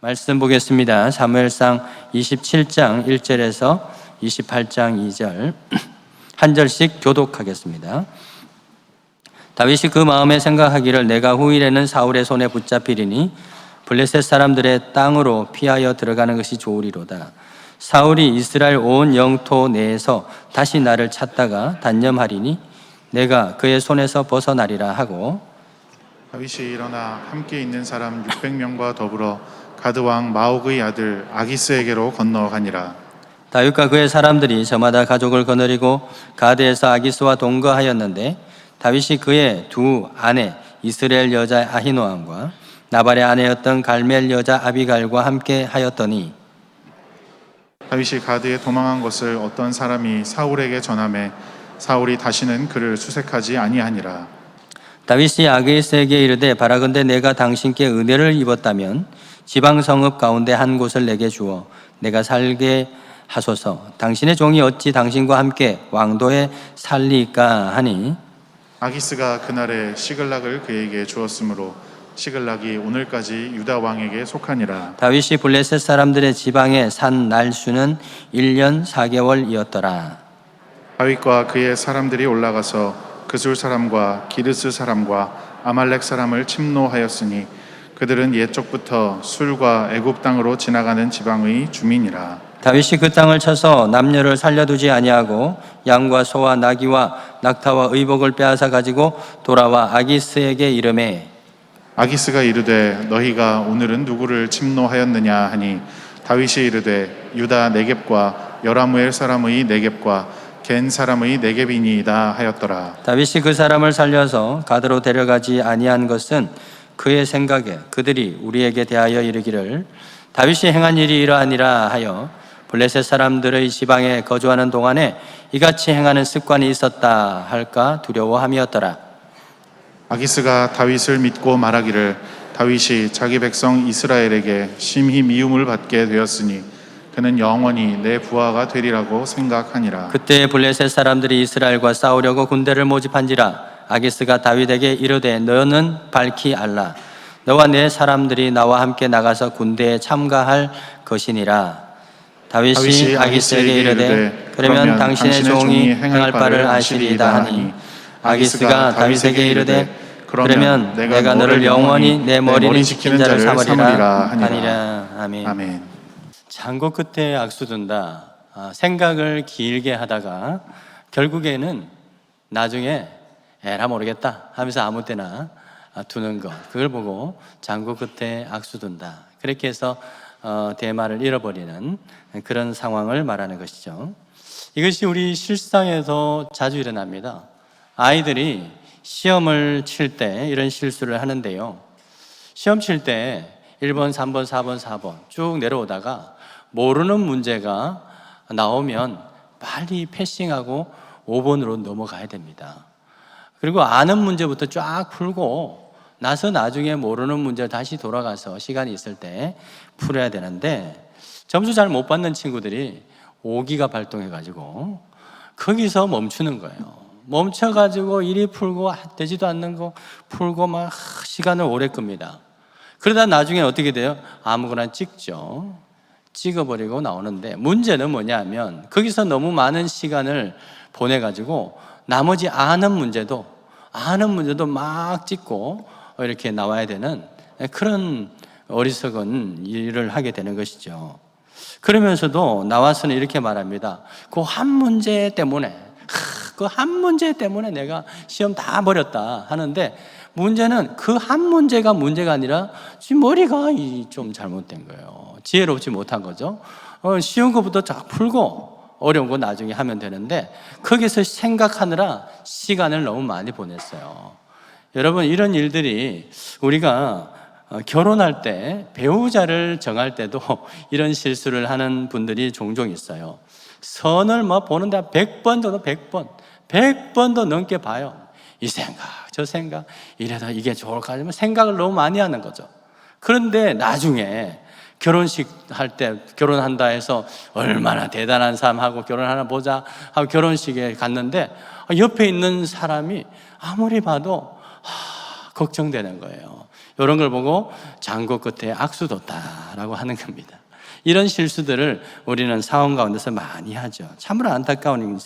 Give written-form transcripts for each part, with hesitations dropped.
말씀 보겠습니다. 사무엘상 27장 1절에서 28장 2절 한 절씩 교독하겠습니다. 다윗이 그 마음에 생각하기를 내가 후일에는 사울의 손에 붙잡히리니 블레셋 사람들의 땅으로 피하여 들어가는 것이 좋으리로다. 사울이 이스라엘 온 영토 내에서 다시 나를 찾다가 단념하리니 내가 그의 손에서 벗어나리라 하고, 다윗이 일어나 함께 있는 사람 600명과 더불어 가드 왕 마옥의 아들 아기스에게로 건너가니라. 다윗과 그의 사람들이 저마다 가족을 거느리고 가드에서 아기스와 동거하였는데 다윗이 그의 두 아내 이스라엘 여자 아히노암과 나발의 아내였던 갈멜 여자 아비갈과 함께 하였더니, 다윗이 가드에 도망한 것을 어떤 사람이 사울에게 전하매 사울이 다시는 그를 수색하지 아니하니라. 다윗이 아기스에게 이르되 바라건대 내가 당신께 은혜를 입었다면 지방 성읍 가운데 한 곳을 내게 주어 내가 살게 하소서. 당신의 종이 어찌 당신과 함께 왕도에 살리까 하니, 아기스가 그날에 시글락을 그에게 주었으므로 시글락이 오늘까지 유다 왕에게 속하니라. 다윗이 블레셋 사람들의 지방에 산 날수는 1년 4개월이었더라. 다윗과 그의 사람들이 올라가서 그술 사람과 기르스 사람과 아말렉 사람을 침노하였으니 그들은 옛적부터 술과 애굽 땅으로 지나가는 지방의 주민이라. 다윗이 그 땅을 쳐서 남녀를 살려두지 아니하고 양과 소와 나귀와 낙타와 의복을 빼앗아 가지고 돌아와 아기스에게 이르매, 아기스가 이르되 너희가 오늘은 누구를 침노하였느냐 하니 다윗이 이르되 유다 네겝과 여라무엘 사람의 네겝과 겐 사람의 네겝이니이다 하였더라. 다윗이 그 사람을 살려서 가드로 데려가지 아니한 것은 그의 생각에 그들이 우리에게 대하여 이르기를 다윗이 행한 일이 이러하니라 하여 블레셋 사람들의 지방에 거주하는 동안에 이같이 행하는 습관이 있었다 할까 두려워함이었더라. 아기스가 다윗을 믿고 말하기를 다윗이 자기 백성 이스라엘에게 심히 미움을 받게 되었으니 그는 영원히 내 부하가 되리라고 생각하니라. 그때 블레셋 사람들이 이스라엘과 싸우려고 군대를 모집한지라 아기스가 다윗에게 이르되 너는 밝히 알라. 너와 내 사람들이 나와 함께 나가서 군대에 참가할 것이니라. 다윗이 아기스에게 이르되 그러면 당신의 종이 행할 바를 아시리이다 하니 아기스가 다윗에게 이르되 그러면 내가 너를 영원히 내 머리를 지키는 자를 삼으리라 하니라. 아멘. 장고 끝에 악수둔다. 생각을 길게 하다가 결국에는 나중에 에라 모르겠다 하면서 아무 때나 두는 것, 그걸 보고 장고 끝에 악수둔다. 그렇게 해서 대마를 잃어버리는 그런 상황을 말하는 것이죠. 이것이 우리 실상에서 자주 일어납니다. 아이들이 시험을 칠 때 이런 실수를 하는데요. 시험 칠 때 1번, 3번, 4번, 4번 쭉 내려오다가 모르는 문제가 나오면 빨리 패싱하고 5번으로 넘어가야 됩니다. 그리고 아는 문제부터 쫙 풀고 나서 나중에 모르는 문제를 다시 돌아가서 시간이 있을 때 풀어야 되는데 점수 잘 못 받는 친구들이 오기가 발동해가지고 거기서 멈추는 거예요. 멈춰가지고 일이 풀고 되지도 않는 거 풀고 막 시간을 오래 끕니다. 그러다 나중에 어떻게 돼요? 아무거나 찍죠. 찍어버리고 나오는데 문제는 뭐냐면 거기서 너무 많은 시간을 보내가지고 나머지 아는 문제도 막 찍고 이렇게 나와야 되는 그런 어리석은 일을 하게 되는 것이죠. 그러면서도 나와서는 이렇게 말합니다. 그 한 문제 때문에 내가 시험 다 버렸다 하는데 문제는 그 한 문제가 문제가 아니라 지금 머리가 좀 잘못된 거예요. 지혜롭지 못한 거죠. 쉬운 것부터 쫙 풀고 어려운 거 나중에 하면 되는데 거기서 생각하느라 시간을 너무 많이 보냈어요. 여러분, 이런 일들이 우리가 결혼할 때 배우자를 정할 때도 이런 실수를 하는 분들이 종종 있어요. 선을 보는데 100번 정도 100번도 넘게 봐요. 이 생각 저 생각 이래서 이게 좋을까 하면 생각을 너무 많이 하는 거죠. 그런데 나중에 결혼식 할 때 결혼한다 해서 얼마나 대단한 사람하고 결혼하나 보자 하고 결혼식에 갔는데 옆에 있는 사람이 아무리 봐도 걱정되는 거예요. 이런 걸 보고 장고 끝에 악수뒀다 라고 하는 겁니다. 이런 실수들을 우리는 상황 가운데서 많이 하죠. 참으로 안타까운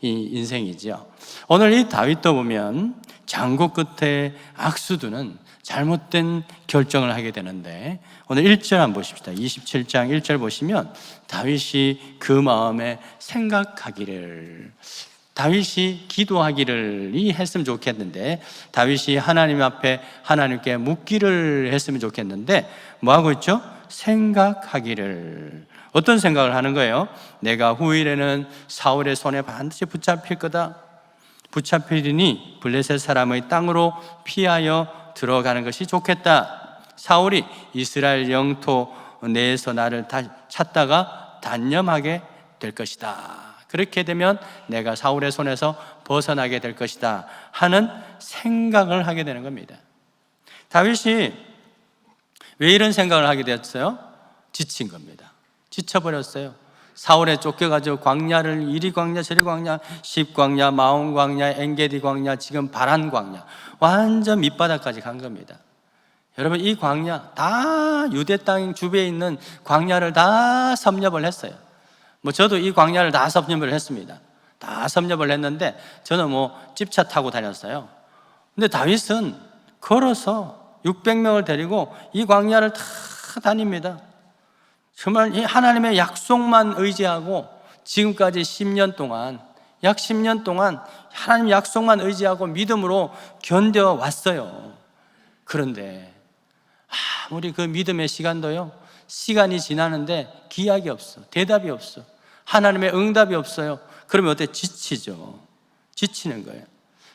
인생이죠. 오늘 이 다윗도 보면 장고 끝에 악수두는 잘못된 결정을 하게 되는데, 오늘 1절 한번 보십시다. 27장 1절 보시면 다윗이 그 마음에 생각하기를, 다윗이 기도하기를 했으면 좋겠는데, 다윗이 하나님 앞에 하나님께 묻기를 했으면 좋겠는데 뭐 하고 있죠? 생각하기를. 어떤 생각을 하는 거예요? 내가 후일에는 사울의 손에 반드시 붙잡힐 거다. 붙잡히리니 블레셋 사람의 땅으로 피하여 들어가는 것이 좋겠다. 사울이 이스라엘 영토 내에서 나를 찾다가 단념하게 될 것이다. 그렇게 되면 내가 사울의 손에서 벗어나게 될 것이다 하는 생각을 하게 되는 겁니다. 다윗이 왜 이런 생각을 하게 됐어요? 지친 겁니다. 지쳐버렸어요. 사울에 쫓겨가지고 광야를 이리 광야 저리 광야, 십광야, 마온 광야, 엔게디 광야, 지금 바란 광야, 완전 밑바닥까지 간 겁니다. 여러분, 이 광야 다 유대 땅 주변에 있는 광야를 다 섭렵을 했어요. 저도 이 광야를 다 섭렵을 했습니다. 다 섭렵을 했는데 저는 집차 타고 다녔어요. 근데 다윗은 걸어서 600명을 데리고 이 광야를 다 다닙니다. 정말 이 하나님의 약속만 의지하고 지금까지 10년 동안, 약 10년 동안 하나님 약속만 의지하고 믿음으로 견뎌왔어요. 그런데 아무리 그 믿음의 시간도요, 시간이 지나는데 기약이 없어. 대답이 없어. 하나님의 응답이 없어요. 그러면 어때? 지치죠. 지치는 거예요.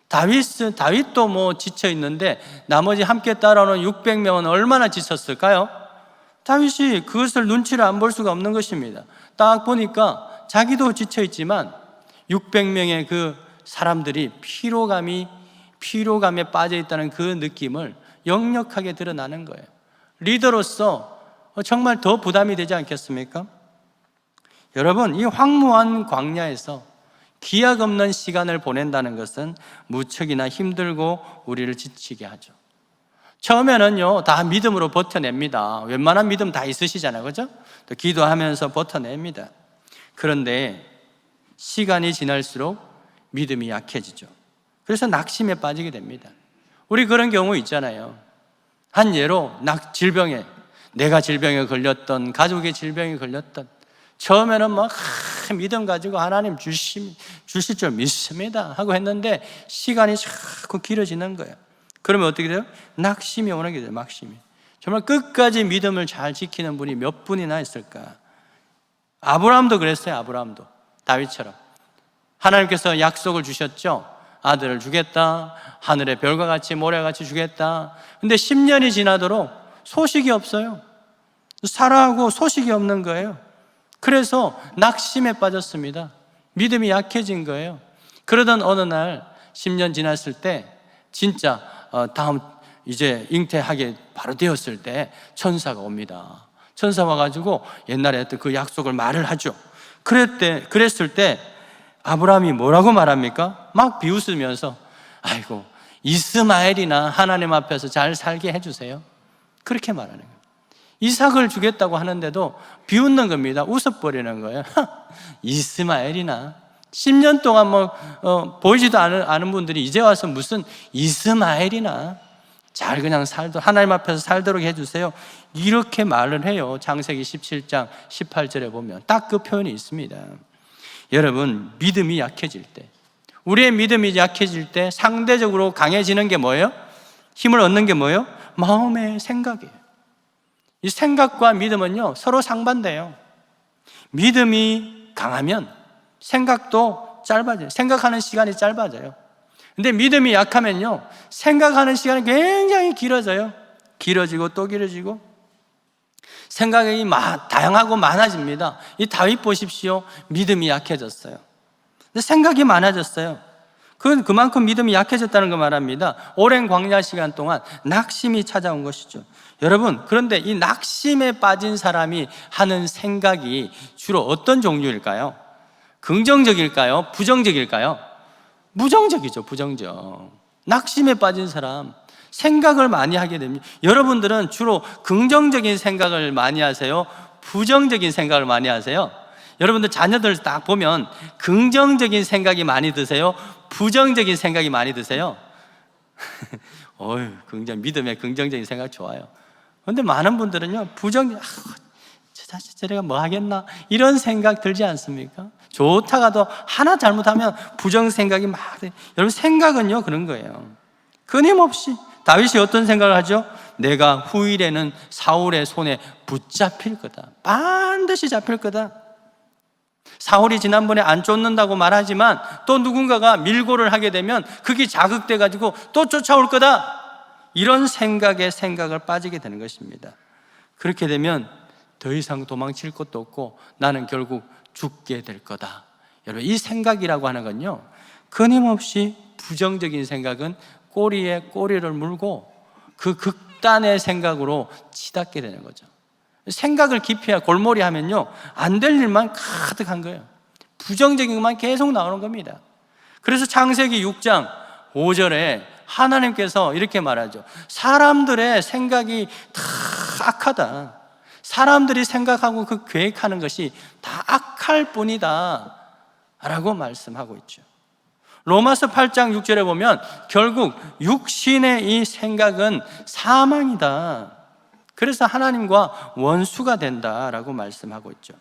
다윗도 지쳐 있는데 나머지 함께 따라오는 600명은 얼마나 지쳤을까요? 다윗이 그것을 눈치를 안 볼 수가 없는 것입니다. 딱 보니까 자기도 지쳐 있지만 600명의 그 사람들이 피로감에 빠져 있다는 그 느낌을 역력하게 드러나는 거예요. 리더로서 정말 더 부담이 되지 않겠습니까? 여러분, 이 황무한 광야에서 기약 없는 시간을 보낸다는 것은 무척이나 힘들고 우리를 지치게 하죠. 처음에는요, 다 믿음으로 버텨냅니다. 웬만한 믿음 다 있으시잖아요, 그죠? 또 기도하면서 버텨냅니다. 그런데 시간이 지날수록 믿음이 약해지죠. 그래서 낙심에 빠지게 됩니다. 우리 그런 경우 있잖아요. 한 예로 내가 질병에 걸렸던, 가족의 질병에 걸렸던, 처음에는 믿음 가지고 하나님 주실 줄 믿습니다 하고 했는데 시간이 자꾸 길어지는 거예요. 그러면 어떻게 돼요? 낙심이 오게 돼요. 낙심이. 정말 끝까지 믿음을 잘 지키는 분이 몇 분이나 있을까? 아브라함도 그랬어요. 아브라함도 다윗처럼 하나님께서 약속을 주셨죠. 아들을 주겠다, 하늘의 별과 같이 모래같이 주겠다. 근데 10년이 지나도록 소식이 없어요. 사라하고 소식이 없는 거예요. 그래서 낙심에 빠졌습니다. 믿음이 약해진 거예요. 그러던 어느 날 10년 지났을 때 진짜 다음 이제 잉태하게 바로 되었을 때 천사가 옵니다. 천사 와가지고 옛날에 했던 그 약속을 말을 하죠. 그랬을 때 아브라함이 뭐라고 말합니까? 막 비웃으면서 아이고, 이스마엘이나 하나님 앞에서 잘 살게 해주세요. 그렇게 말하는 거예요. 이삭을 주겠다고 하는데도 비웃는 겁니다. 웃어버리는 거예요. 이스마엘이나 10년 동안 보이지도 않은 분들이 이제 와서 무슨 이스마엘이나 잘 그냥 하나님 앞에서 살도록 해주세요. 이렇게 말을 해요. 창세기 17장 18절에 보면 딱 그 표현이 있습니다. 여러분, 믿음이 약해질 때, 우리의 믿음이 약해질 때 상대적으로 강해지는 게 뭐예요? 힘을 얻는 게 뭐예요? 마음의 생각이에요. 이 생각과 믿음은요, 서로 상반돼요. 믿음이 강하면 생각도 짧아져요. 생각하는 시간이 짧아져요. 근데 믿음이 약하면요, 생각하는 시간이 굉장히 길어져요. 길어지고 또 길어지고 생각이 다양하고 많아집니다. 이 다윗 보십시오. 믿음이 약해졌어요. 근데 생각이 많아졌어요. 그건 그만큼 믿음이 약해졌다는 거 말합니다. 오랜 광야 시간 동안 낙심이 찾아온 것이죠. 여러분, 그런데 이 낙심에 빠진 사람이 하는 생각이 주로 어떤 종류일까요? 긍정적일까요? 부정적일까요? 부정적이죠. 부정적. 낙심에 빠진 사람, 생각을 많이 하게 됩니다. 여러분들은 주로 긍정적인 생각을 많이 하세요? 부정적인 생각을 많이 하세요? 여러분들 자녀들 딱 보면 긍정적인 생각이 많이 드세요? 부정적인 생각이 많이 드세요? 믿음의 긍정적인 생각 좋아요. 그런데 많은 분들은요, 저 자식 저래가 뭐 하겠나? 이런 생각 들지 않습니까? 좋다가도 하나 잘못하면 부정 생각이 막 돼. 여러분, 생각은요, 그런 거예요. 끊임없이. 다윗이 어떤 생각을 하죠? 내가 후일에는 사울의 손에 붙잡힐 거다. 반드시 잡힐 거다. 사울이 지난번에 안 쫓는다고 말하지만 또 누군가가 밀고를 하게 되면 그게 자극돼 가지고 또 쫓아올 거다. 이런 생각을 빠지게 되는 것입니다. 그렇게 되면 더 이상 도망칠 것도 없고 나는 결국 죽게 될 거다. 여러분, 이 생각이라고 하는 건요, 끊임없이 부정적인 생각은 꼬리에 꼬리를 물고 그 극단의 생각으로 치닫게 되는 거죠. 생각을 깊이 골몰이 하면요, 안 될 일만 가득한 거예요. 부정적인 것만 계속 나오는 겁니다. 그래서 창세기 6장 5절에 하나님께서 이렇게 말하죠. 사람들의 생각이 다 악하다. 사람들이 생각하고 그 계획하는 것이 다 악할 뿐이다 라고 말씀하고 있죠. 로마서 8장 6절에 보면 결국 육신의 이 생각은 사망이다. 그래서 하나님과 원수가 된다라고 말씀하고 있죠.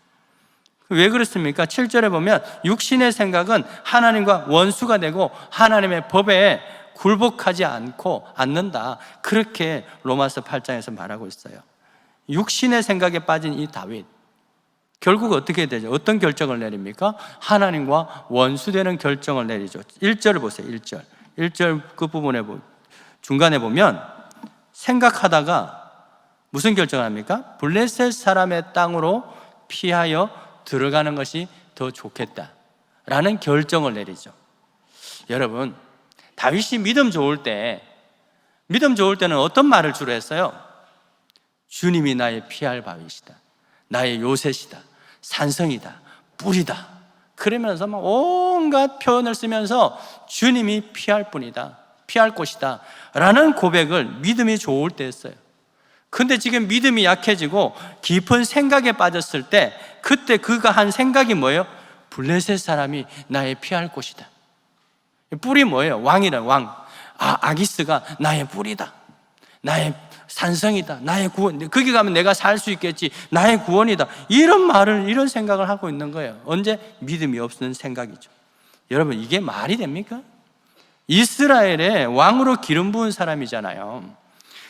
왜 그렇습니까? 7절에 보면 육신의 생각은 하나님과 원수가 되고 하나님의 법에 굴복하지 않는다. 그렇게 로마서 8장에서 말하고 있어요. 육신의 생각에 빠진 이 다윗, 결국 어떻게 되죠? 어떤 결정을 내립니까? 하나님과 원수되는 결정을 내리죠. 1절을 보세요. 1절 끝부분에 중간에 보면 생각하다가 무슨 결정을 합니까? 블레셋 사람의 땅으로 피하여 들어가는 것이 더 좋겠다라는 결정을 내리죠. 여러분, 다윗이 믿음 좋을 때는 어떤 말을 주로 했어요? 주님이 나의 피할 바위시다, 나의 요새시다, 산성이다, 뿌리다. 그러면서 막 온갖 표현을 쓰면서 주님이 피할 뿐이다, 피할 곳이다 라는 고백을 믿음이 좋을 때 했어요. 근데 지금 믿음이 약해지고 깊은 생각에 빠졌을 때 그때 그가 한 생각이 뭐예요? 블레셋 사람이 나의 피할 곳이다. 뿔이 뭐예요? 왕이란 왕. 아기스가 나의 뿔이다, 나의 산성이다, 나의 구원, 거기 가면 내가 살 수 있겠지, 나의 구원이다. 이런 생각을 하고 있는 거예요. 언제? 믿음이 없는 생각이죠. 여러분, 이게 말이 됩니까? 이스라엘의 왕으로 기름 부은 사람이잖아요.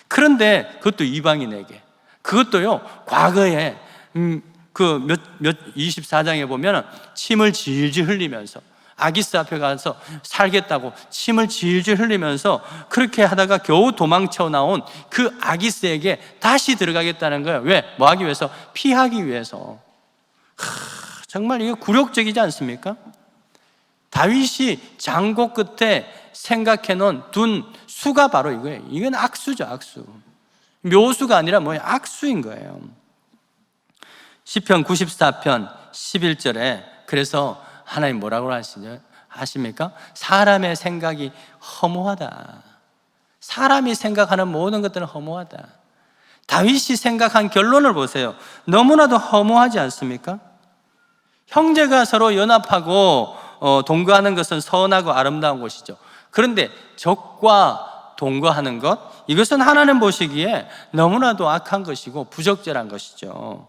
그런데 그것도 이방인에게, 그것도요, 과거에 24장에 보면 침을 질질 흘리면서 아기스 앞에 가서 살겠다고 침을 질질 흘리면서 그렇게 하다가 겨우 도망쳐 나온 그 아기스에게 다시 들어가겠다는 거예요. 왜? 뭐 하기 위해서? 피하기 위해서. 정말 이거 굴욕적이지 않습니까? 다윗이 장고 끝에 생각해 놓은 둔 수가 바로 이거예요. 이건 악수죠, 악수. 묘수가 아니라 뭐예요? 악수인 거예요. 시편 94편 11절에 그래서 하나님 뭐라고 하십니까? 사람의 생각이 허무하다. 사람이 생각하는 모든 것들은 허무하다. 다윗이 생각한 결론을 보세요. 너무나도 허무하지 않습니까? 형제가 서로 연합하고 동거하는 것은 선하고 아름다운 것이죠. 그런데 적과 동거하는 것, 이것은 하나님 보시기에 너무나도 악한 것이고 부적절한 것이죠.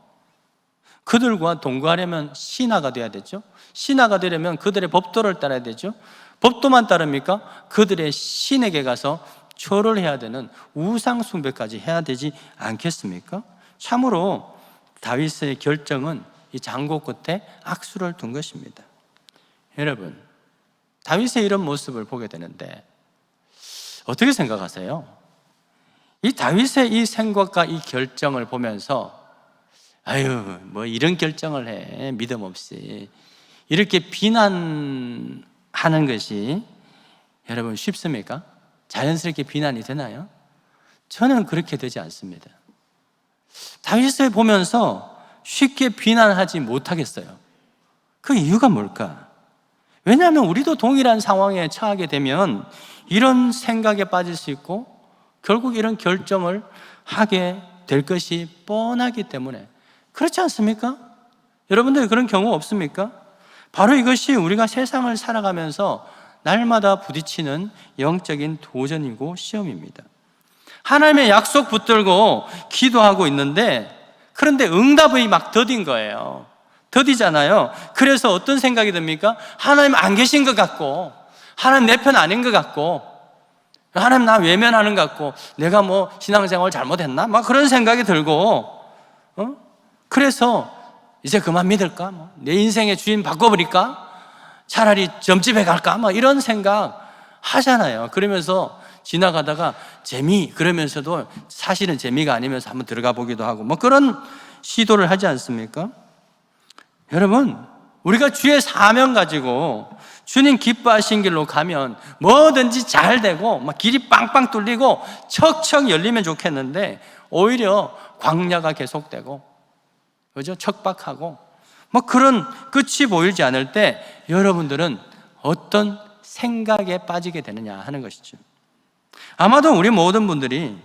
그들과 동거하려면 신하가 돼야 되죠. 신하가 되려면 그들의 법도를 따라야 되죠. 법도만 따릅니까? 그들의 신에게 가서 절을 해야 되는 우상 숭배까지 해야 되지 않겠습니까? 참으로 다윗의 결정은 이 장고 끝에 악수를 둔 것입니다. 여러분, 다윗의 이런 모습을 보게 되는데 어떻게 생각하세요? 이 다윗의 이 생각과 이 결정을 보면서 뭐 이런 결정을 해, 믿음 없이, 이렇게 비난하는 것이 여러분 쉽습니까? 자연스럽게 비난이 되나요? 저는 그렇게 되지 않습니다. 다윗을 보면서 쉽게 비난하지 못하겠어요. 그 이유가 뭘까? 왜냐하면 우리도 동일한 상황에 처하게 되면 이런 생각에 빠질 수 있고 결국 이런 결정을 하게 될 것이 뻔하기 때문에. 그렇지 않습니까? 여러분들 그런 경우 없습니까? 바로 이것이 우리가 세상을 살아가면서 날마다 부딪히는 영적인 도전이고 시험입니다. 하나님의 약속 붙들고 기도하고 있는데, 그런데 응답이 막 더딘 거예요. 더디잖아요. 그래서 어떤 생각이 듭니까? 하나님 안 계신 것 같고, 하나님 내 편 아닌 것 같고, 하나님 나 외면하는 것 같고, 내가 뭐 신앙생활 잘못했나? 막 그런 생각이 들고, 그래서 이제 그만 믿을까? 내 인생의 주인 바꿔버릴까? 차라리 점집에 갈까? 이런 생각 하잖아요. 그러면서 지나가다가 그러면서도 사실은 재미가 아니면서 한번 들어가 보기도 하고, 그런 시도를 하지 않습니까? 여러분, 우리가 주의 사명 가지고 주님 기뻐하신 길로 가면 뭐든지 잘 되고 길이 빵빵 뚫리고 척척 열리면 좋겠는데, 오히려 광야가 계속되고, 그죠? 척박하고 그런 끝이 보이지 않을 때 여러분들은 어떤 생각에 빠지게 되느냐 하는 것이죠. 아마도 우리 모든 분들이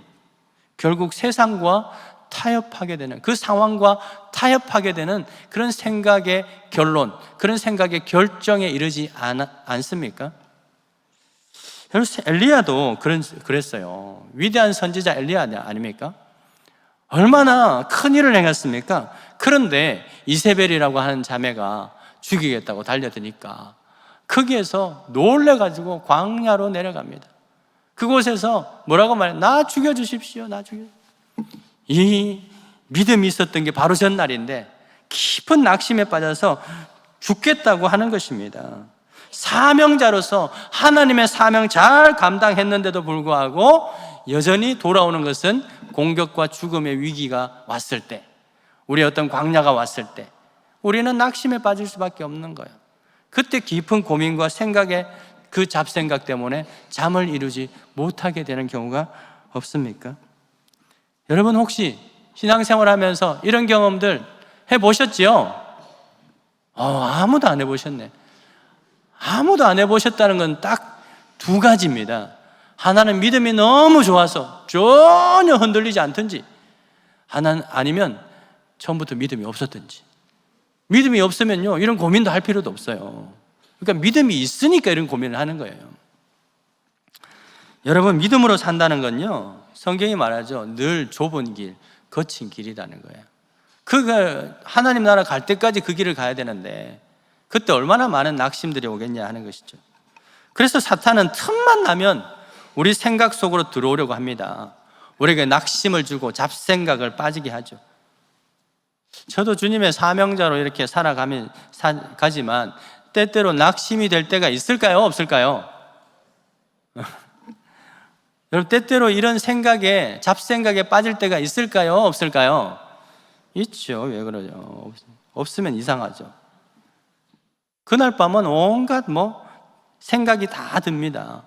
결국 세상과 타협하게 되는, 그 상황과 타협하게 되는 그런 생각의 결론, 그런 생각의 결정에 이르지 않습니까? 엘리야도 그랬어요. 위대한 선지자 엘리야 아닙니까? 얼마나 큰 일을 행했습니까? 그런데 이세벨이라고 하는 자매가 죽이겠다고 달려드니까 거기에서 놀래가지고 광야로 내려갑니다. 그곳에서 뭐라고 말해요? 나 죽여주십시오. 이 믿음이 있었던 게 바로 전날인데 깊은 낙심에 빠져서 죽겠다고 하는 것입니다. 사명자로서 하나님의 사명 잘 감당했는데도 불구하고 여전히 돌아오는 것은 공격과 죽음의 위기가 왔을 때, 우리의 어떤 광야가 왔을 때 우리는 낙심에 빠질 수밖에 없는 거예요. 그때 깊은 고민과 생각에 그 잡생각 때문에 잠을 이루지 못하게 되는 경우가 없습니까? 여러분 혹시 신앙생활 하면서 이런 경험들 해보셨지요? 아무도 안 해보셨네. 아무도 안 해보셨다는 건 딱 두 가지입니다. 하나는 믿음이 너무 좋아서 전혀 흔들리지 않든지, 하나는 아니면 처음부터 믿음이 없었든지. 믿음이 없으면요 이런 고민도 할 필요도 없어요. 그러니까 믿음이 있으니까 이런 고민을 하는 거예요. 여러분, 믿음으로 산다는 건요, 성경이 말하죠, 늘 좁은 길, 거친 길이라는 거예요. 하나님 나라 갈 때까지 그 길을 가야 되는데 그때 얼마나 많은 낙심들이 오겠냐 하는 것이죠. 그래서 사탄은 틈만 나면 우리 생각 속으로 들어오려고 합니다. 우리에게 낙심을 주고 잡생각을 빠지게 하죠. 저도 주님의 사명자로 이렇게 가지만 때때로 낙심이 될 때가 있을까요? 없을까요? 여러분, 때때로 이런 잡생각에 빠질 때가 있을까요? 없을까요? 있죠. 왜 그러죠? 없으면 이상하죠. 그날 밤은 온갖 생각이 다 듭니다.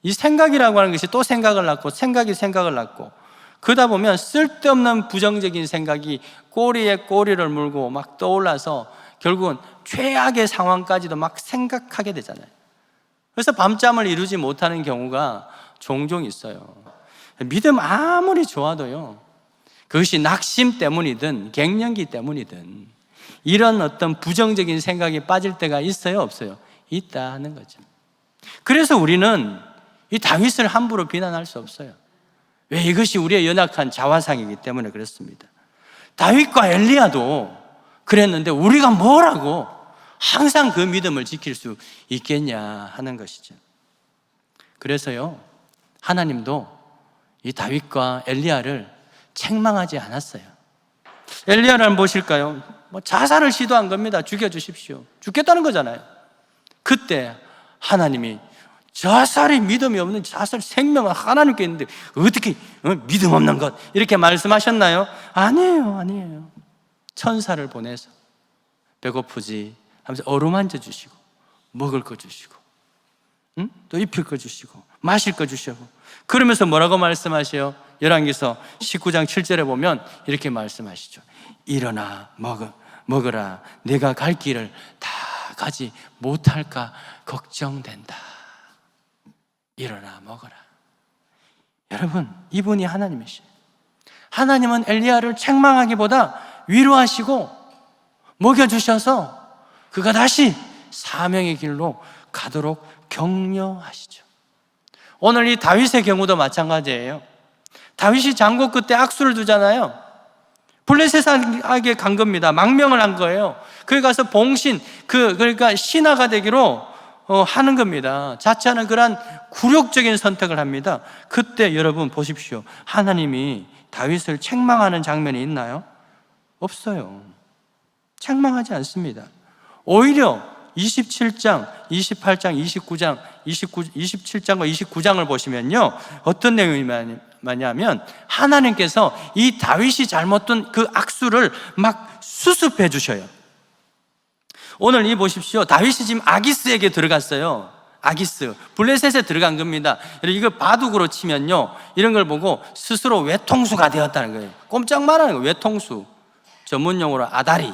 이 생각이라고 하는 것이 또 생각을 낳고 생각이 생각을 낳고, 그러다 보면 쓸데없는 부정적인 생각이 꼬리에 꼬리를 물고 막 떠올라서 결국은 최악의 상황까지도 막 생각하게 되잖아요. 그래서 밤잠을 이루지 못하는 경우가 종종 있어요. 믿음 아무리 좋아도요, 그것이 낙심 때문이든 갱년기 때문이든 이런 어떤 부정적인 생각에 빠질 때가 있어요, 없어요? 있다 하는 거죠. 그래서 우리는 이 다윗을 함부로 비난할 수 없어요. 왜? 이것이 우리의 연약한 자화상이기 때문에 그렇습니다. 다윗과 엘리야도 그랬는데 우리가 뭐라고 항상 그 믿음을 지킬 수 있겠냐 하는 것이죠. 그래서요, 하나님도 이 다윗과 엘리야를 책망하지 않았어요. 엘리야를 한번 보실까요? 자살을 시도한 겁니다. 죽여주십시오. 죽겠다는 거잖아요. 그때 하나님이 자살이 믿음이 없는 자살, 생명은 하나님께 있는데 어떻게 믿음 없는 것 이렇게 말씀하셨나요? 아니에요. 천사를 보내서 배고프지 하면서 어루만져 주시고 먹을 거 주시고 또 입힐 거 주시고 마실 거 주시고, 그러면서 뭐라고 말씀하세요? 열왕기서 19장 7절에 보면 이렇게 말씀하시죠. 일어나 먹으라. 내가 갈 길을 다 가지 못할까 걱정된다. 일어나 먹어라. 여러분, 이분이 하나님이시죠. 하나님은 엘리야를 책망하기보다 위로하시고 먹여주셔서 그가 다시 사명의 길로 가도록 격려하시죠. 오늘 이 다윗의 경우도 마찬가지예요. 다윗이 장고 끝에 악수를 두잖아요. 블레셋에게 간 겁니다. 망명을 한 거예요. 거기 가서 봉신, 그러니까 신하가 되기로 하는 겁니다. 자처하는 그러한 굴욕적인 선택을 합니다. 그때 여러분 보십시오. 하나님이 다윗을 책망하는 장면이 있나요? 없어요. 책망하지 않습니다. 오히려 27장, 28장, 29장, 27장과 29장을 보시면요, 어떤 내용이 많냐면 하나님께서 이 다윗이 잘못 둔 그 악수를 막 수습해 주셔요. 오늘 이 보십시오. 다윗이 지금 아기스에게 들어갔어요. 아기스, 블레셋에 들어간 겁니다. 이거 바둑으로 치면요, 이런 걸 보고 스스로 외통수가 되었다는 거예요. 꼼짝 말하는 거예요. 외통수, 전문용어로 아다리.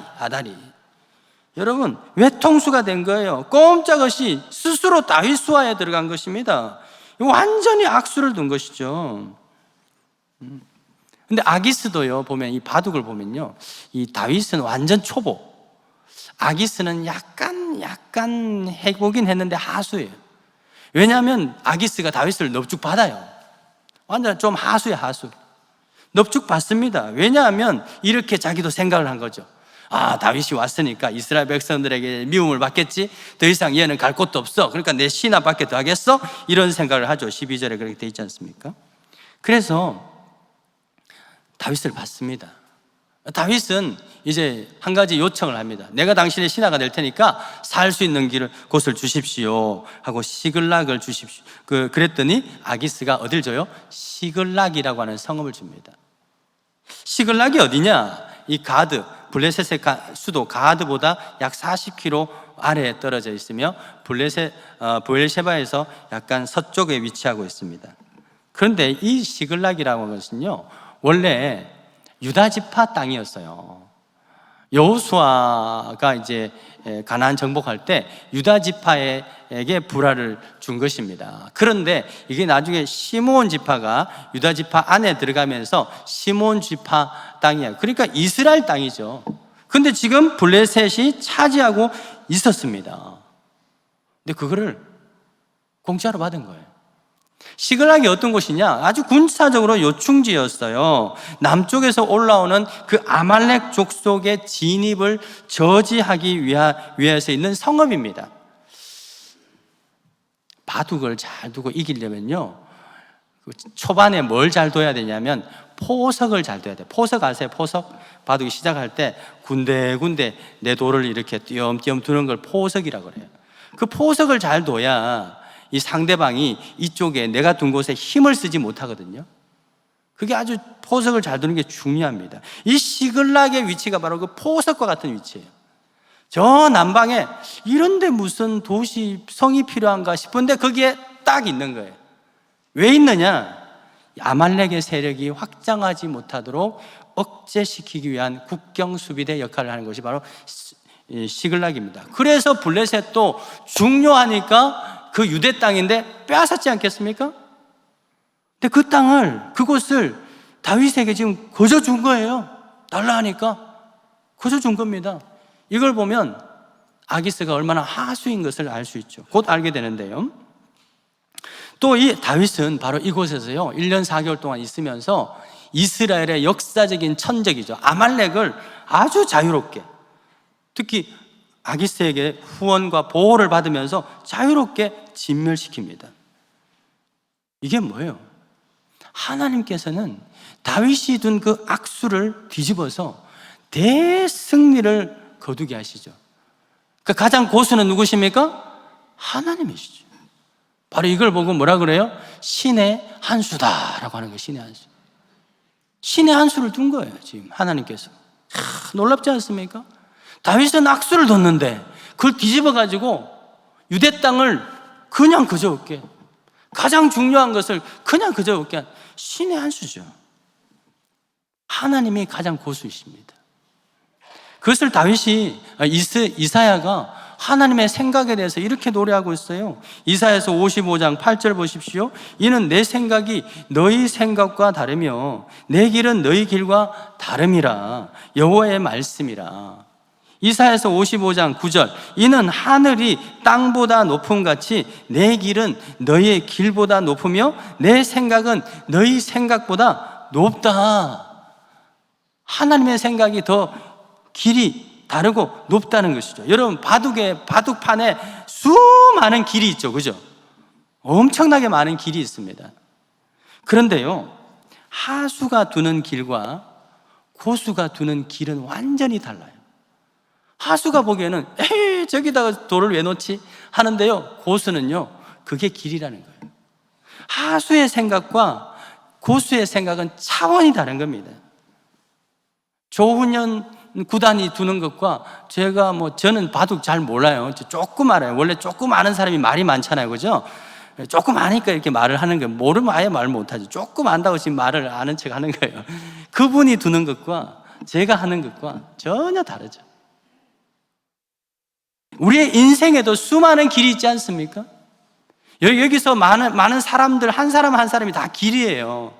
여러분, 외통수가 된 거예요. 꼼짝없이 스스로 다윗 수하에 들어간 것입니다. 완전히 악수를 둔 것이죠. 근데 아기스도요, 보면 이 바둑을 보면요, 이 다윗은 완전 초보, 아기스는 약간 해보긴 했는데 하수예요. 왜냐하면 아기스가 다윗을 넙죽 받아요. 완전 좀 하수예요, 하수. 넙죽 받습니다. 왜냐하면 이렇게 자기도 생각을 한 거죠. 아, 다윗이 왔으니까 이스라엘 백성들에게 미움을 받겠지? 더 이상 얘는 갈 곳도 없어. 그러니까 내 신 앞밖에 더 하겠어? 이런 생각을 하죠. 12절에 그렇게 돼 있지 않습니까? 그래서 다윗을 받습니다. 다윗은 이제 한 가지 요청을 합니다. 내가 당신의 신하가 될 테니까 살 수 있는 곳을 주십시오 하고 시글락을 주십시오. 그랬더니 아기스가 어딜 줘요? 시글락이라고 하는 성읍을 줍니다. 시글락이 어디냐? 이 가드, 블레셋의 수도 가드보다 약 40km 아래에 떨어져 있으며 브엘셰바에서 약간 서쪽에 위치하고 있습니다. 그런데 이 시글락이라고 하는 것은요, 원래 유다 지파 땅이었어요. 여호수아가 이제 가나안 정복할 때 유다 지파에게 불화를 준 것입니다. 그런데 이게 나중에 시므온 지파가 유다 지파 안에 들어가면서 시므온 지파 땅이에요. 그러니까 이스라엘 땅이죠. 근데 지금 블레셋이 차지하고 있었습니다. 근데 그거를 공짜로 받은 거예요. 시글락이 어떤 곳이냐? 아주 군사적으로 요충지였어요. 남쪽에서 올라오는 그 아말렉 족속의 진입을 저지하기 위해서 있는 성읍입니다. 바둑을 잘 두고 이기려면요, 초반에 뭘 잘 둬야 되냐면 포석을 잘 둬야 돼요. 포석 아세요? 포석? 바둑이 시작할 때 군데군데 내 돌을 이렇게 띄엄띄엄 두는 걸 포석이라고 그래요. 그 포석을 잘 둬야 이 상대방이 이쪽에 내가 둔 곳에 힘을 쓰지 못하거든요. 그게 아주 포석을 잘 두는 게 중요합니다. 이 시글락의 위치가 바로 그 포석과 같은 위치예요. 저 남방에 이런데 무슨 도시, 성이 필요한가 싶은데 거기에 딱 있는 거예요. 왜 있느냐? 아말렉의 세력이 확장하지 못하도록 억제시키기 위한 국경 수비대 역할을 하는 것이 바로 시글락입니다. 그래서 블레셋도 중요하니까 그 유대 땅인데 빼앗았지 않겠습니까? 근데 그 땅을, 그곳을 다윗에게 지금 거저 준 거예요. 달라 하니까 거저 준 겁니다. 이걸 보면 아기스가 얼마나 하수인 것을 알 수 있죠. 곧 알게 되는데요, 또 이 다윗은 바로 이곳에서요 1년 4개월 동안 있으면서 이스라엘의 역사적인 천적이죠, 아말렉을 아주 자유롭게, 특히 아기스에게 후원과 보호를 받으면서 자유롭게 진멸시킵니다. 이게 뭐예요? 하나님께서는 다윗이 둔 그 악수를 뒤집어서 대승리를 거두게 하시죠. 그 가장 고수는 누구십니까? 하나님이시죠. 바로 이걸 보고 뭐라 그래요? 신의 한 수다라고 하는 거예요. 신의 한 수. 신의 한 수를 둔 거예요, 지금 하나님께서. 놀랍지 않습니까? 다윗은 악수를 뒀는데 그걸 뒤집어가지고 유대 땅을 그냥 그저 없게, 가장 중요한 것을 그냥 그저 없게 한 신의 한 수죠. 하나님이 가장 고수이십니다. 그것을 다윗이, 이사야가 하나님의 생각에 대해서 이렇게 노래하고 있어요. 이사야서 55장 8절 보십시오. 이는 내 생각이 너희 생각과 다르며 내 길은 너희 길과 다름이라. 여호와의 말씀이라. 이사야서 55장 9절 이는 하늘이 땅보다 높음 같이 내 길은 너희의 길보다 높으며 내 생각은 너희 생각보다 높다. 하나님의 생각이 더 길이 다르고 높다는 것이죠. 여러분, 바둑판에 수많은 길이 있죠. 그죠? 엄청나게 많은 길이 있습니다. 그런데요, 하수가 두는 길과 고수가 두는 길은 완전히 달라요. 하수가 보기에는 에이, 저기다가 돌을 왜 놓지? 하는데요, 고수는요, 그게 길이라는 거예요. 하수의 생각과 고수의 생각은 차원이 다른 겁니다. 조훈현 구단이 두는 것과 저는 바둑 잘 몰라요. 조금 알아요. 원래 조금 아는 사람이 말이 많잖아요. 그죠? 조금 아니까 이렇게 말을 하는 거예요. 모르면 아예 말 못하죠. 조금 안다고 지금 말을 아는 척 하는 거예요. 그분이 두는 것과 제가 하는 것과 전혀 다르죠. 우리의 인생에도 수많은 길이 있지 않습니까? 여기서 많은 사람들, 한 사람 한 사람이 다 길이에요.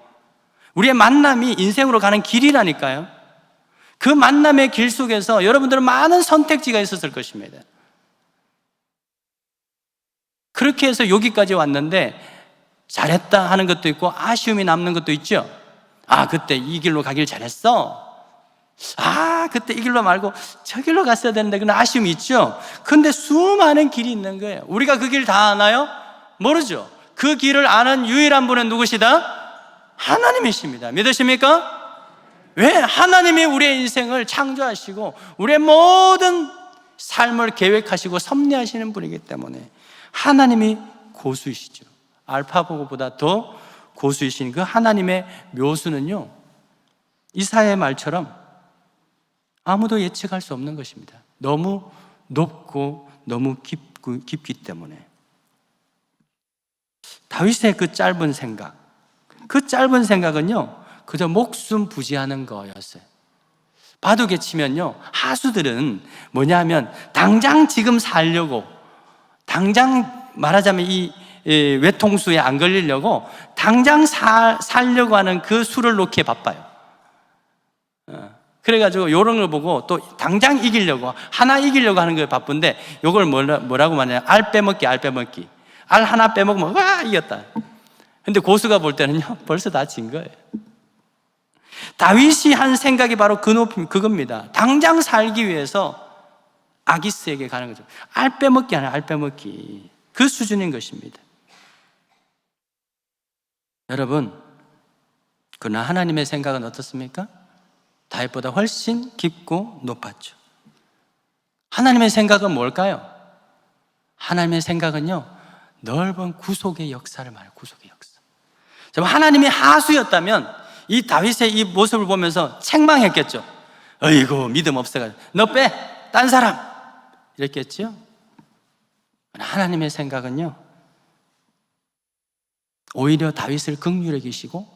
우리의 만남이 인생으로 가는 길이라니까요. 그 만남의 길 속에서 여러분들은 많은 선택지가 있었을 것입니다. 그렇게 해서 여기까지 왔는데 잘했다 하는 것도 있고 아쉬움이 남는 것도 있죠. 아, 그때 이 길로 가길 잘했어. 아, 그때 이 길로 말고 저 길로 갔어야 되는데 그런 아쉬움이 있죠. 근데 수많은 길이 있는 거예요. 우리가 그 길 다 아나요? 모르죠. 그 길을 아는 유일한 분은 누구시다? 하나님이십니다. 믿으십니까? 왜? 하나님이 우리의 인생을 창조하시고 우리의 모든 삶을 계획하시고 섭리하시는 분이기 때문에 하나님이 고수이시죠. 알파고보다 더 고수이신 그 하나님의 묘수는요, 이사야의 말처럼 아무도 예측할 수 없는 것입니다. 너무 높고 너무 깊기 때문에. 다윗의 그 짧은 생각은요, 그저 목숨 부지하는 거였어요. 바둑에 치면요, 하수들은 뭐냐면 당장 지금 살려고, 당장 말하자면 이 외통수에 안 걸리려고 당장 살려고 하는 그 수를 놓기에 바빠요. 그래가지고 요런 걸 보고 또 당장 이기려고, 하나 이기려고 하는 거에 바쁜데, 요걸 뭐라고 말하냐, 알 빼먹기. 알 하나 빼먹으면 와, 이겼다. 근데 고수가 볼 때는요, 벌써 다 진 거예요. 다윗이 한 생각이 바로 그겁니다. 당장 살기 위해서 아기스에게 가는 거죠. 알 빼먹기 아니라 알 빼먹기. 그 수준인 것입니다. 여러분, 그러나 하나님의 생각은 어떻습니까? 다윗보다 훨씬 깊고 높았죠. 하나님의 생각은 뭘까요? 하나님의 생각은요, 넓은 구속의 역사를 말해요. 구속의 역사. 하나님이 하수였다면 이 다윗의 이 모습을 보면서 책망했겠죠. 어이구, 믿음 없어가지고 너 빼, 딴 사람, 이랬겠죠. 하나님의 생각은요, 오히려 다윗을 긍휼히 여기시고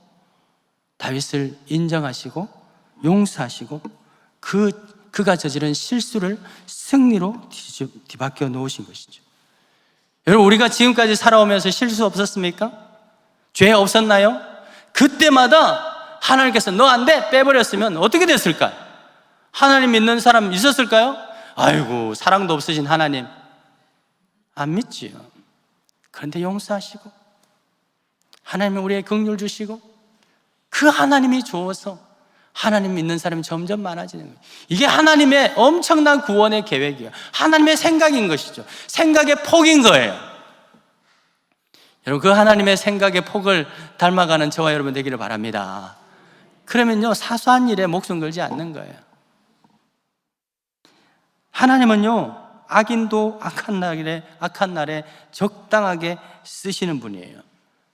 다윗을 인정하시고 용서하시고 그가 저지른 실수를 승리로 뒤바뀌어 놓으신 것이죠. 여러분, 우리가 지금까지 살아오면서 실수 없었습니까? 죄 없었나요? 그때마다 하나님께서 너 안 돼! 빼버렸으면 어떻게 됐을까요? 하나님 믿는 사람 있었을까요? 아이고, 사랑도 없으신 하나님 안 믿지요. 그런데 용서하시고 하나님이 우리에게 긍휼 주시고 그 하나님이 좋아서 하나님 믿는 사람이 점점 많아지는 거예요. 이게 하나님의 엄청난 구원의 계획이에요. 하나님의 생각인 것이죠. 생각의 폭인 거예요. 여러분, 그 하나님의 생각의 폭을 닮아가는 저와 여러분 되기를 바랍니다. 그러면요, 사소한 일에 목숨 걸지 않는 거예요. 하나님은요, 악인도 악한 날에 적당하게 쓰시는 분이에요.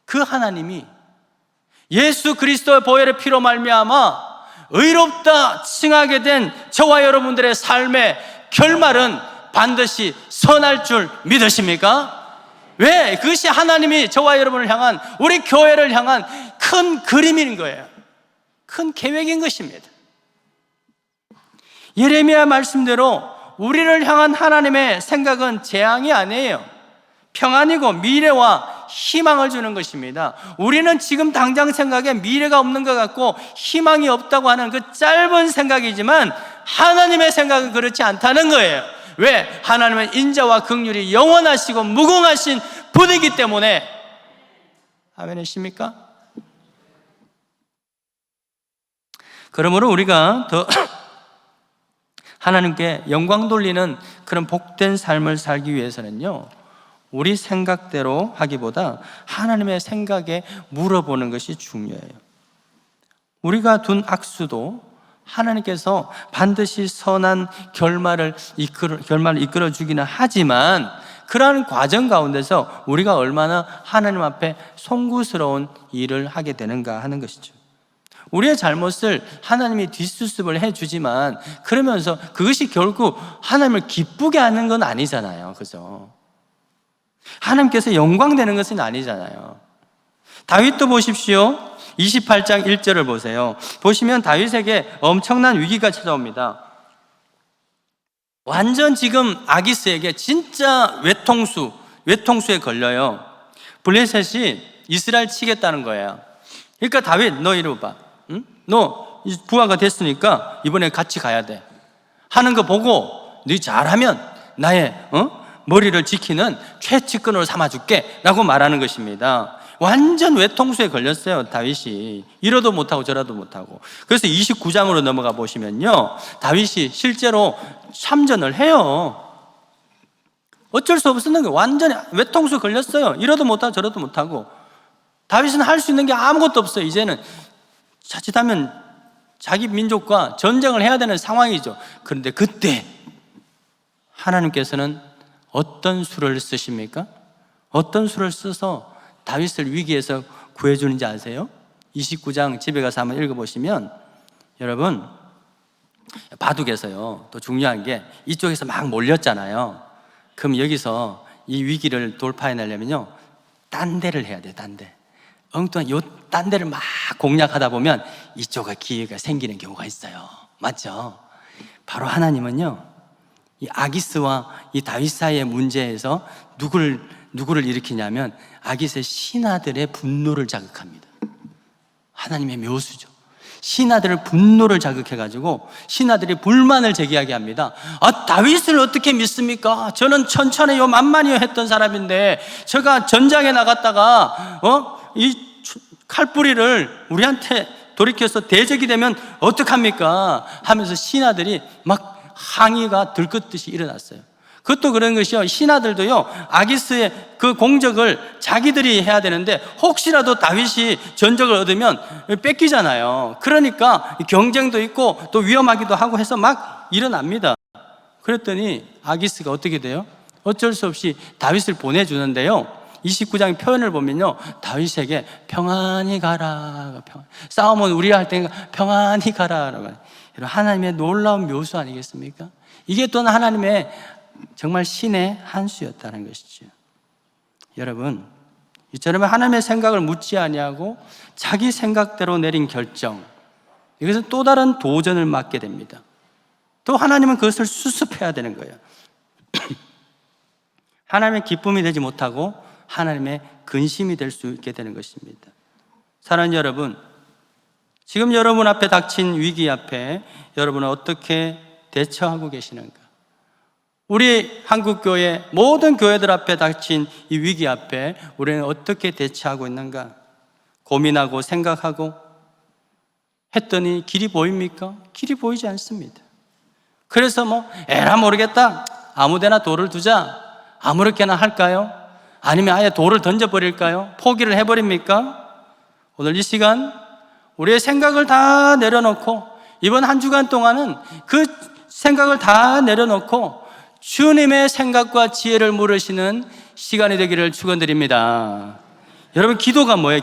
그 하나님이 예수 그리스도의 보혈의 피로 말미암아 의롭다 칭하게 된 저와 여러분들의 삶의 결말은 반드시 선할 줄 믿으십니까? 왜? 그것이 하나님이 저와 여러분을 향한, 우리 교회를 향한 큰 그림인 거예요. 큰 계획인 것입니다. 예레미야 말씀대로 우리를 향한 하나님의 생각은 재앙이 아니에요. 평안이고 미래와 희망을 주는 것입니다. 우리는 지금 당장 생각에 미래가 없는 것 같고 희망이 없다고 하는 그 짧은 생각이지만 하나님의 생각은 그렇지 않다는 거예요. 왜? 하나님은 인자와 긍휼이 영원하시고 무궁하신 분이기 때문에. 아멘이십니까? 그러므로 우리가 더 하나님께 영광 돌리는 그런 복된 삶을 살기 위해서는요, 우리 생각대로 하기보다 하나님의 생각에 물어보는 것이 중요해요. 우리가 둔 악수도 하나님께서 반드시 선한 결말을 이끌어 주기는 하지만 그러한 과정 가운데서 우리가 얼마나 하나님 앞에 송구스러운 일을 하게 되는가 하는 것이죠. 우리의 잘못을 하나님이 뒷수습을 해주지만 그러면서 그것이 결국 하나님을 기쁘게 하는 건 아니잖아요. 그죠? 하나님께서 영광되는 것은 아니잖아요. 다윗도 보십시오. 28장 1절을 보세요. 보시면 다윗에게 엄청난 위기가 찾아옵니다. 완전 지금 아기스에게 진짜 외통수에 걸려요. 블레셋이 이스라엘 치겠다는 거예요. 그러니까 다윗, 너 이리 와봐. 응? 너 부하가 됐으니까 이번에 같이 가야 돼 하는 거 보고 너 잘하면 나의 머리를 지키는 최측근으로 삼아줄게 라고 말하는 것입니다. 완전 외통수에 걸렸어요. 다윗이 이러도 못하고 저러도 못하고. 그래서 29장으로 넘어가 보시면요, 다윗이 실제로 참전을 해요. 어쩔 수 없었는 거예요. 완전히 외통수에 걸렸어요. 이러도 못하고 저러도 못하고. 다윗은 할 수 있는 게 아무것도 없어요. 이제는 자칫하면 자기 민족과 전쟁을 해야 되는 상황이죠. 그런데 그때 하나님께서는 어떤 수를 쓰십니까? 어떤 수를 써서 다윗을 위기에서 구해주는지 아세요? 29장 집에 가서 한번 읽어보시면, 여러분, 바둑에서요, 또 중요한 게 이쪽에서 막 몰렸잖아요. 그럼 여기서 이 위기를 돌파해내려면요, 딴 데를 해야 돼요. 딴 데. 엉뚱한 요 딴 데를 막 공략하다 보면 이쪽에 기회가 생기는 경우가 있어요. 맞죠? 바로 하나님은요, 이 아기스와 이 다윗 사이의 문제에서 누구를 일으키냐면 아기스의 신하들의 분노를 자극합니다. 하나님의 묘수죠. 신하들의 분노를 자극해가지고 신하들이 불만을 제기하게 합니다. 아, 다윗을 어떻게 믿습니까? 저는 천천히요 만만히요 했던 사람인데 제가 전장에 나갔다가 이 칼뿌리를 우리한테 돌이켜서 대적이 되면 어떡합니까? 하면서 신하들이 막 항의가 들끓듯이 일어났어요. 그것도 그런 것이요, 신하들도요, 아기스의 그 공적을 자기들이 해야 되는데 혹시라도 다윗이 전적을 얻으면 뺏기잖아요. 그러니까 경쟁도 있고 또 위험하기도 하고 해서 막 일어납니다. 그랬더니 아기스가 어떻게 돼요? 어쩔 수 없이 다윗을 보내주는데요, 29장 표현을 보면요, 다윗에게 평안히 가라, 싸움은 우리가 할 때니까 평안히 가라. 하나님의 놀라운 묘수 아니겠습니까? 이게 또 하나님의 정말 신의 한 수였다는 것이죠. 여러분, 이처럼 하나님의 생각을 묻지 아니하고 자기 생각대로 내린 결정, 이것은 또 다른 도전을 맞게 됩니다. 또 하나님은 그것을 수습해야 되는 거예요. 하나님의 기쁨이 되지 못하고 하나님의 근심이 될 수 있게 되는 것입니다. 사랑하는 여러분, 지금 여러분 앞에 닥친 위기 앞에 여러분은 어떻게 대처하고 계시는가? 우리 한국교회 모든 교회들 앞에 닥친 이 위기 앞에 우리는 어떻게 대처하고 있는가? 고민하고 생각하고 했더니 길이 보입니까? 길이 보이지 않습니다. 그래서 에라 모르겠다, 아무데나 돌을 두자, 아무렇게나 할까요? 아니면 아예 돌을 던져버릴까요? 포기를 해버립니까? 오늘 이 시간 우리의 생각을 다 내려놓고, 이번 한 주간 동안은 그 생각을 다 내려놓고 주님의 생각과 지혜를 물으시는 시간이 되기를 축원드립니다. 여러분, 기도가 뭐예요?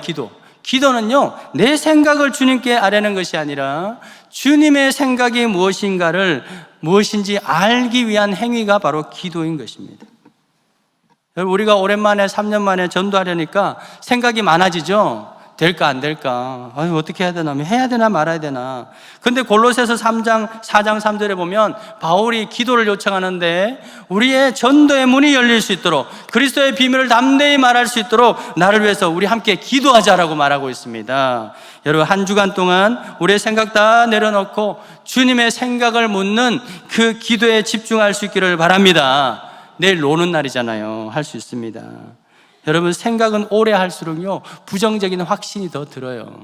기도는요, 내 생각을 주님께 아뢰는 것이 아니라 주님의 생각이 무엇인지 알기 위한 행위가 바로 기도인 것입니다. 우리가 오랜만에 3년 만에 전도하려니까 생각이 많아지죠. 될까 안 될까? 아유, 어떻게 해야 되나? 해야 되나 말아야 되나? 근데 골로새서 4장 3절에 보면 바울이 기도를 요청하는데 우리의 전도의 문이 열릴 수 있도록, 그리스도의 비밀을 담대히 말할 수 있도록 나를 위해서 우리 함께 기도하자라고 말하고 있습니다. 여러분, 한 주간 동안 우리의 생각 다 내려놓고 주님의 생각을 묻는 그 기도에 집중할 수 있기를 바랍니다. 내일 노는 날이잖아요. 할 수 있습니다. 여러분, 생각은 오래 할수록요 부정적인 확신이 더 들어요.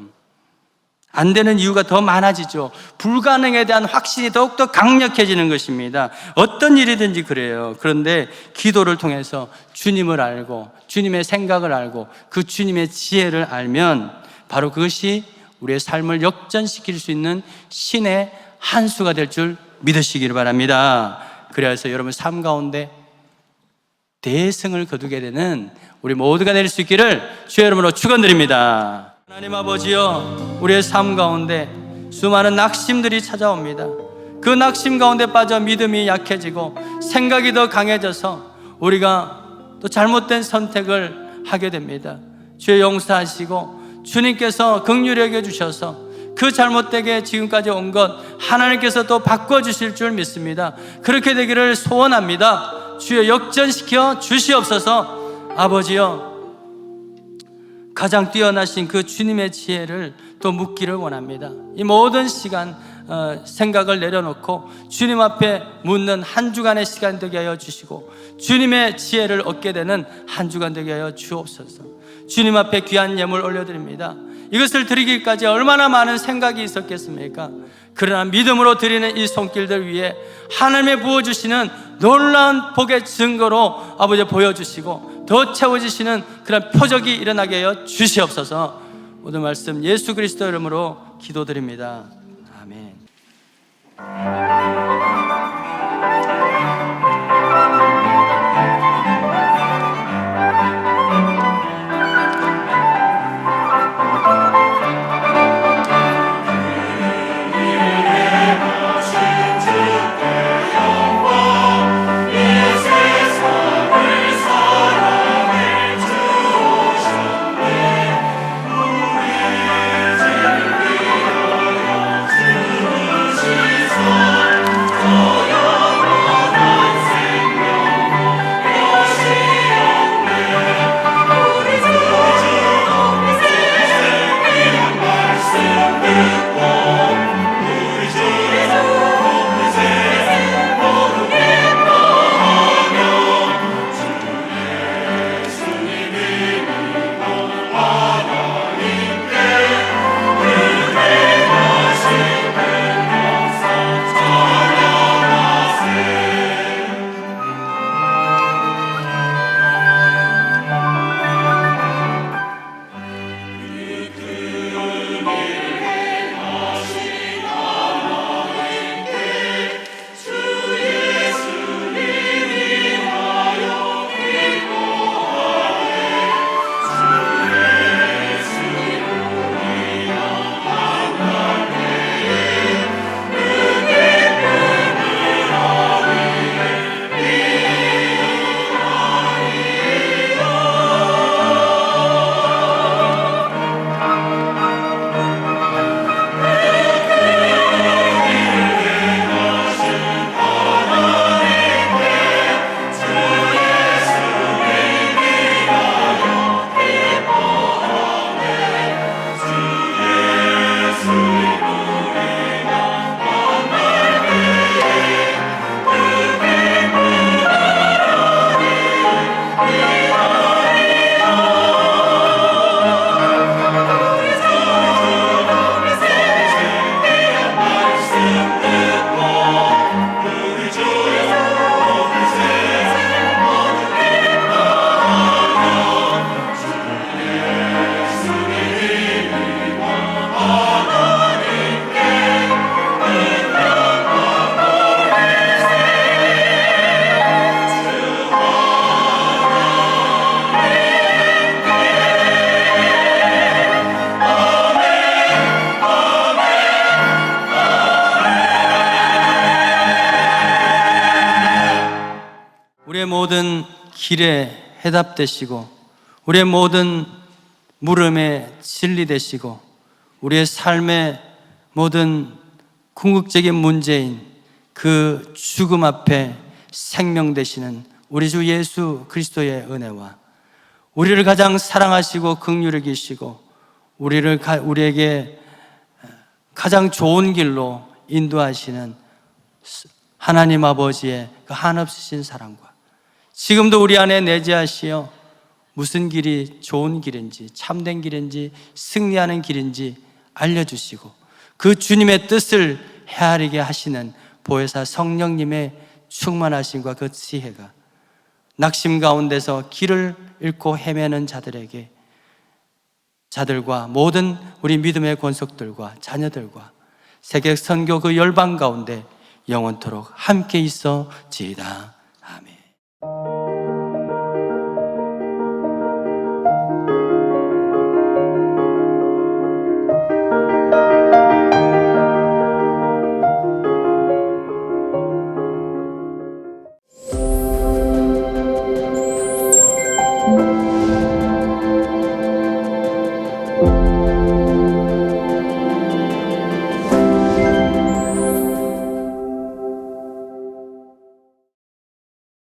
안 되는 이유가 더 많아지죠. 불가능에 대한 확신이 더욱더 강력해지는 것입니다. 어떤 일이든지 그래요. 그런데 기도를 통해서 주님을 알고 주님의 생각을 알고 그 주님의 지혜를 알면 바로 그것이 우리의 삶을 역전시킬 수 있는 신의 한 수가 될 줄 믿으시기를 바랍니다. 그래서 여러분 삶 가운데 대승을 거두게 되는 우리 모두가 될 수 있기를 주의 이름으로 축원드립니다. 하나님 아버지여, 우리의 삶 가운데 수많은 낙심들이 찾아옵니다. 그 낙심 가운데 빠져 믿음이 약해지고 생각이 더 강해져서 우리가 또 잘못된 선택을 하게 됩니다. 주의 용서하시고 주님께서 긍휼히 여겨 주셔서 그 잘못되게 지금까지 온 것 하나님께서 또 바꿔주실 줄 믿습니다. 그렇게 되기를 소원합니다. 주여 역전시켜 주시옵소서. 아버지여, 가장 뛰어나신 그 주님의 지혜를 또 묻기를 원합니다. 이 모든 시간 생각을 내려놓고 주님 앞에 묻는 한 주간의 시간 되게 하여 주시고 주님의 지혜를 얻게 되는 한 주간 되게 하여 주옵소서. 주님 앞에 귀한 예물 올려드립니다. 이것을 드리기까지 얼마나 많은 생각이 있었겠습니까? 그러나 믿음으로 드리는 이 손길들 위에 하나님의 부어주시는 놀라운 복의 증거로 아버지 보여주시고 더 채워지시는 그런 표적이 일어나게 하여 주시옵소서. 모든 말씀 예수 그리스도 이름으로 기도드립니다. 아멘. 우리의 모든 길에 해답되시고 우리의 모든 물음의 진리 되시고 우리의 삶의 모든 궁극적인 문제인 그 죽음 앞에 생명 되시는 우리 주 예수 그리스도의 은혜와 우리를 가장 사랑하시고 긍휼히 여기시고 우리에게 가장 좋은 길로 인도하시는 하나님 아버지의 그 한없으신 사랑과 지금도 우리 안에 내재하시어 무슨 길이 좋은 길인지 참된 길인지 승리하는 길인지 알려주시고 그 주님의 뜻을 헤아리게 하시는 보혜사 성령님의 충만하심과 그 지혜가 낙심 가운데서 길을 잃고 헤매는 자들과 모든 우리 믿음의 권속들과 자녀들과 세계 선교 그 열방 가운데 영원토록 함께 있어지이다. 아멘.